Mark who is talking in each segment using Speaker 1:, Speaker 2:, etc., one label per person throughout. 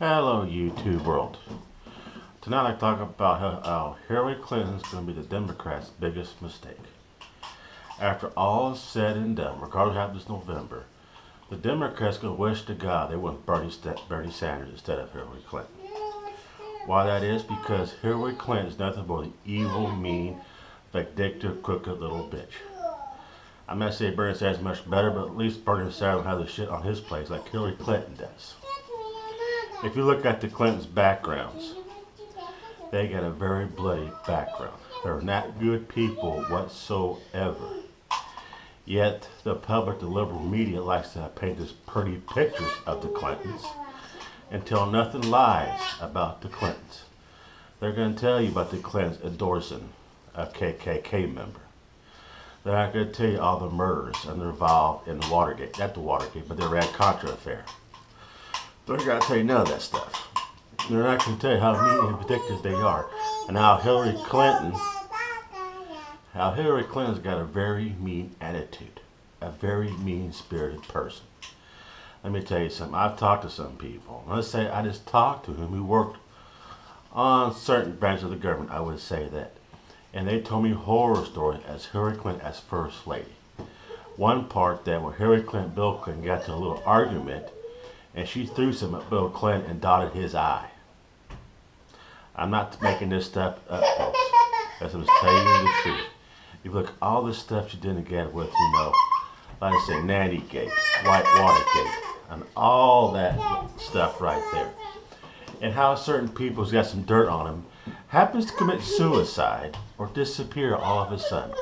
Speaker 1: Hello, YouTube world. Tonight I talk about how Hillary Clinton's going to be the Democrats' biggest mistake. After all is said and done, regardless of what happens this November, the Democrats going to wish to God they went Bernie Sanders instead of Hillary Clinton. Why that is? Because Hillary Clinton is nothing but an evil, mean, vindictive, crooked little bitch. I'm not saying Bernie Sanders is much better, but at least Bernie Sanders will have the shit on his place like Hillary Clinton does. If you look at the Clintons' backgrounds, they got a very bloody background. They're not good people whatsoever. Yet the public, the liberal media likes to paint these pretty pictures of the Clintons and tell nothing lies about the Clintons. They're going to tell you about the Clintons endorsing a KKK member. They're not going to tell you all the murders and they're involved in the Watergate, not the Watergate, but the Iran-Contra affair. They're not going to tell you none of that stuff. They're not going to tell you how mean and vindictive they are, and how Hillary Clinton's got a very mean attitude, a very mean-spirited person. Let me tell you something. I've talked to some people. Let's say I just talked to him who worked on certain branches of the government. I would say that, and they told me horror stories as Hillary Clinton as First Lady. One part that when Hillary Clinton, Bill Clinton got to a little argument, and she threw some at Bill Clinton and dotted his eye. I'm not making this stuff up, folks. I'm just telling you the truth. You look at all this stuff she didn't get with, like I say, Nanny Gate, White Watergate, and all that stuff right there. And how certain people's got some dirt on them happens to commit suicide or disappear all of a sudden.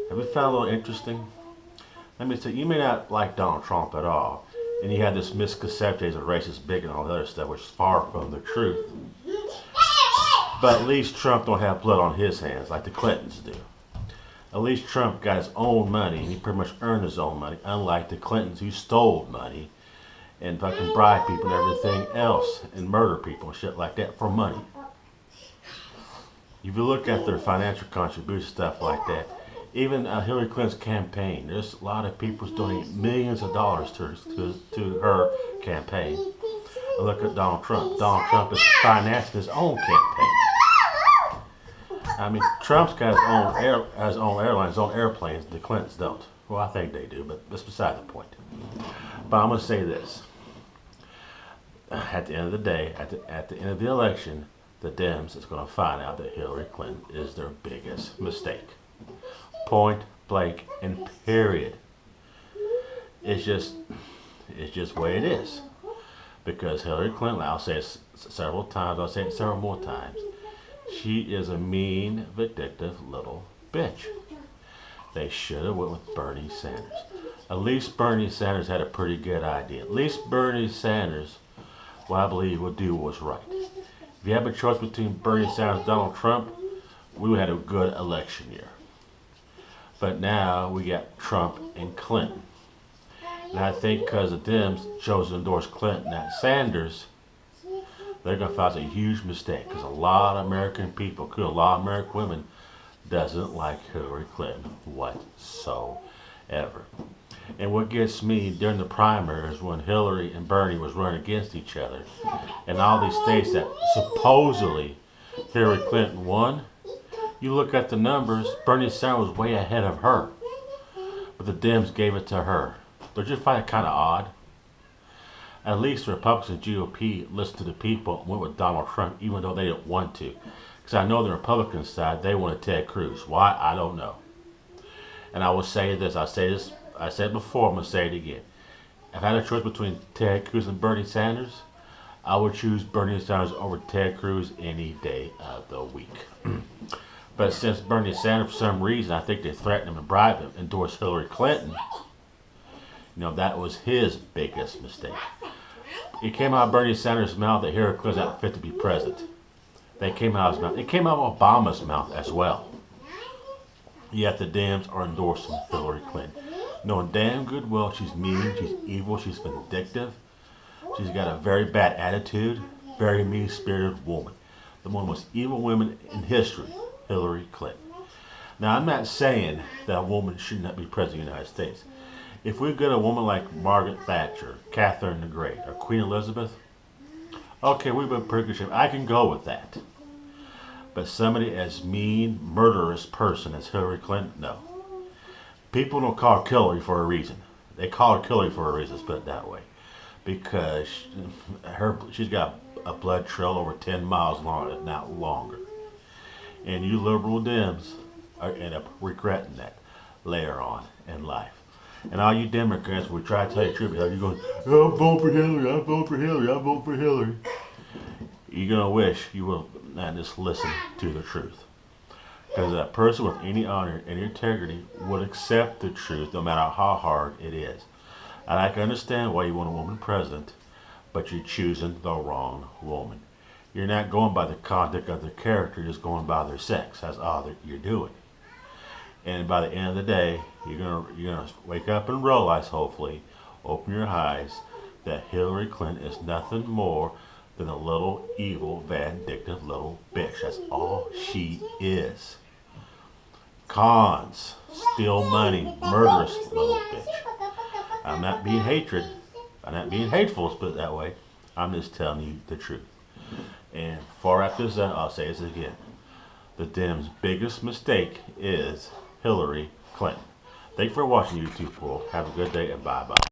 Speaker 1: Have you found a little interesting? Let me say, you may not like Donald Trump at all, and you have this misconception he's a racist bigot and all the other stuff, which is far from the truth. But at least Trump don't have blood on his hands like the Clintons do. At least Trump got his own money, and he pretty much earned his own money, unlike the Clintons who stole money and fucking bribe people and everything else and murder people and shit like that for money. If you look at their financial contribution, stuff like that, even Hillary Clinton's campaign, there's a lot of people donating millions of dollars to her campaign. And look at Donald Trump. Donald Trump is financing his own campaign. I mean, Trump's got his own airlines, his own airplanes. The Clintons don't. Well, I think they do, but that's beside the point. But I'm going to say this. At the end of the day, at the end of the election, the Dems is going to find out that Hillary Clinton is their biggest mistake. Point blank and period. It's just the way it is. Because Hillary Clinton, I'll say it several times, I'll say it several more times, she is a mean, vindictive little bitch. They should have went with Bernie Sanders. At least Bernie Sanders had a pretty good idea. At least Bernie Sanders, what I believe, would do what was right. If you have a choice between Bernie Sanders and Donald Trump, we would have had a good election year. But now we got Trump and Clinton. And I think because the Dems chose to endorse Clinton, not Sanders, they're going to find a huge mistake. Because a lot of American people, a lot of American women, doesn't like Hillary Clinton whatsoever. And what gets me during the primaries when Hillary and Bernie was running against each other, and all these states that supposedly Hillary Clinton won, you look at the numbers, Bernie Sanders was way ahead of her. But the Dems gave it to her. Don't you find it kind of odd? At least the Republicans and GOP listened to the people and went with Donald Trump, even though they didn't want to. Because I know the Republican side, they wanted Ted Cruz. Why? I don't know. And I will say this, I said it before, I'm going to say it again. If I had a choice between Ted Cruz and Bernie Sanders, I would choose Bernie Sanders over Ted Cruz any day of the week. But since Bernie Sanders, for some reason, I think they threatened him and bribed him, endorsed Hillary Clinton, that was his biggest mistake. It came out of Bernie Sanders' mouth that Hillary Clinton's not fit to be president. They came out of his mouth. It came out of Obama's mouth as well. Yet the Dems are endorsing Hillary Clinton, knowing damn good well she's mean, she's evil, she's vindictive. She's got a very bad attitude, very mean-spirited woman. The one of the most evil women in history, Hillary Clinton. Now, I'm not saying that a woman should not be president of the United States. If we get a woman like Margaret Thatcher, Catherine the Great, or Queen Elizabeth, Okay, we've been pretty good shape. I can go with that. But somebody as mean, murderous person as Hillary Clinton, no. People don't call Hillary for a reason. They call her Hillary for a reason, let's put it that way. Because she's got a blood trail over 10 miles long, if not longer. And you liberal Dems are end up regretting that later on in life. And all you Democrats, we try to tell you the truth, you're going, oh, I vote for Hillary, I vote for Hillary, I vote for Hillary. You're going to wish you will not just listen to the truth. Because that person with any honor and integrity would accept the truth no matter how hard it is. And I can understand why you want a woman president, but you're choosing the wrong woman. You're not going by the conduct of their character, you're just going by their sex. That's all that you're doing. And by the end of the day, you're gonna wake up and realize, hopefully, open your eyes, that Hillary Clinton is nothing more than a little evil, vindictive little bitch. That's all she is. Cons, steal money, murderous little bitch. I'm not being hatred. I'm not being hateful, let's put it that way. I'm just telling you the truth. And far after this, I'll say this again. The Dems' biggest mistake is Hillary Clinton. Thank you for watching YouTube, world. Have a good day and bye-bye.